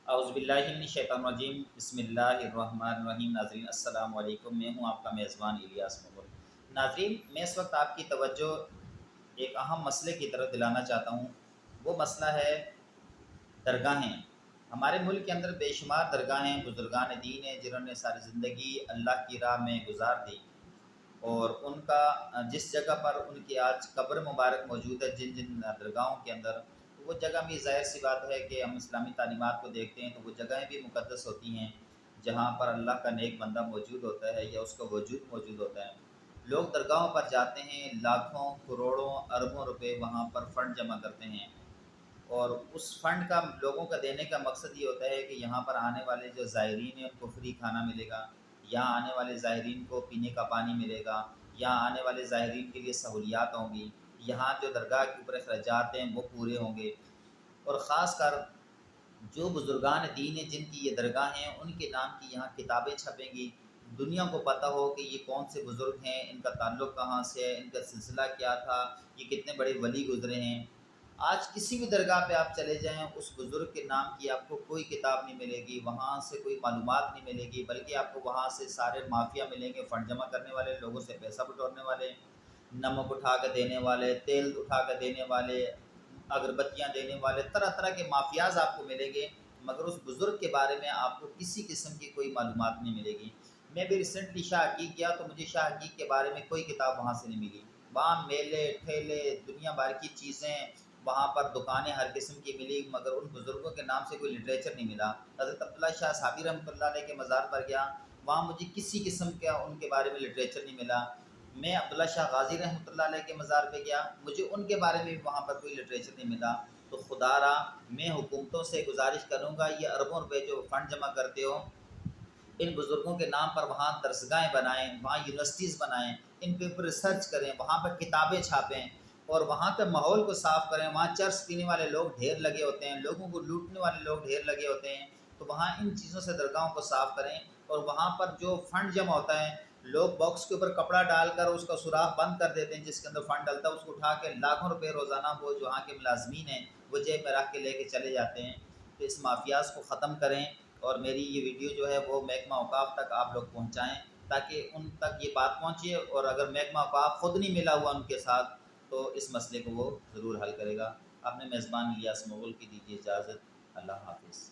اعوذ باللہ من الشیطان الرجیم، بسم اللہ الرحمن الرحیم۔ ناظرین السلام علیکم، میں ہوں آپ کا میزبان الیاس مغل۔ ناظرین، میں اس وقت آپ کی توجہ ایک اہم مسئلے کی طرف دلانا چاہتا ہوں۔ وہ مسئلہ ہے درگاہیں۔ ہمارے ملک کے اندر بے شمار درگاہیں، بزرگان دین ہیں جنہوں نے ساری زندگی اللہ کی راہ میں گزار دی، اور ان کا جس جگہ پر ان کی آج قبر مبارک موجود ہے، جن جن درگاہوں کے اندر، وہ جگہ بھی ظاہر سی بات ہے کہ ہم اسلامی تعلیمات کو دیکھتے ہیں تو وہ جگہیں بھی مقدس ہوتی ہیں جہاں پر اللہ کا نیک بندہ موجود ہوتا ہے یا اس کا وجود موجود ہوتا ہے۔ لوگ درگاہوں پر جاتے ہیں، لاکھوں کروڑوں اربوں روپے وہاں پر فنڈ جمع کرتے ہیں، اور اس فنڈ کا لوگوں کا دینے کا مقصد یہ ہوتا ہے کہ یہاں پر آنے والے جو زائرین ہیں ان کو فری کھانا ملے گا، یہاں آنے والے زائرین کو پینے کا پانی ملے گا، یہاں آنے والے زائرین کے لیے سہولیات ہوں گی، یہاں جو درگاہ کے اوپر اخراجات ہیں وہ پورے ہوں گے۔ اور خاص کر جو بزرگان دین ہیں جن کی یہ درگاہ ہیں، ان کے نام کی یہاں کتابیں چھپیں گی، دنیا کو پتہ ہو کہ یہ کون سے بزرگ ہیں، ان کا تعلق کہاں سے ہے، ان کا سلسلہ کیا تھا، یہ کتنے بڑے ولی گزرے ہیں۔ آج کسی بھی درگاہ پہ آپ چلے جائیں، اس بزرگ کے نام کی آپ کو کوئی کتاب نہیں ملے گی، وہاں سے کوئی معلومات نہیں ملے گی، بلکہ آپ کو وہاں سے سارے مافیا ملیں گے، فنڈ جمع کرنے والے، لوگوں سے پیسہ بٹورنے والے، نمک اٹھا کے دینے والے، تیل اٹھا کے دینے والے، اگربتیاں دینے والے، طرح طرح کے مافیاز آپ کو ملیں گے، مگر اس بزرگ کے بارے میں آپ کو کسی قسم کی کوئی معلومات نہیں ملے گی۔ میں بھی ریسنٹلی شاہ حقیق گیا تو مجھے شاہ حقیق کے بارے میں کوئی کتاب وہاں سے نہیں ملی۔ وہاں میلے ٹھیلے، دنیا بھر کی چیزیں، وہاں پر دکانیں ہر قسم کی ملی، مگر ان بزرگوں کے نام سے کوئی لٹریچر نہیں ملا۔ حضرت عبداللہ شاہ صحابی رحمۃ اللہ علیہ کے مزار پر گیا، وہاں مجھے کسی قسم کا ان کے بارے میں لٹریچر نہیں ملا۔ میں عبداللہ شاہ غازی رحمۃ اللہ علیہ کے مزار پہ گیا، مجھے ان کے بارے میں بھی وہاں پر کوئی لٹریچر نہیں ملا۔ تو خدا را میں حکومتوں سے گزارش کروں گا، یہ اربوں روپے جو فنڈ جمع کرتے ہو، ان بزرگوں کے نام پر وہاں درسگاہیں بنائیں، وہاں یونیورسٹیز بنائیں، ان کے اوپر ریسرچ کریں، وہاں پر کتابیں چھاپیں، اور وہاں کے ماحول کو صاف کریں۔ وہاں چرس پینے والے لوگ ڈھیر لگے ہوتے ہیں، لوگوں کو لوٹنے والے لوگ ڈھیر لگے ہوتے ہیں، تو وہاں ان چیزوں سے درگاہوں کو صاف کریں۔ اور وہاں پر جو فنڈ جمع ہوتا ہے، لوگ باکس کے اوپر کپڑا ڈال کر اس کا سوراخ بند کر دیتے ہیں جس کے اندر فنڈ ڈلتا ہے، اس کو اٹھا کے لاکھوں روپے روزانہ وہ جو وہاں کے ملازمین ہیں وہ جیب میں رکھ کے لے کے چلے جاتے ہیں۔ تو اس مافیاز کو ختم کریں، اور میری یہ ویڈیو جو ہے وہ محکمہ اوقاف تک آپ لوگ پہنچائیں تاکہ ان تک یہ بات پہنچے، اور اگر محکمہ اوقاف خود نہیں ملا ہوا ان کے ساتھ تو اس مسئلے کو وہ ضرور حل کرے گا۔ اپنے میزبان الیاس مغل کی دیجیے اجازت۔ اللہ حافظ۔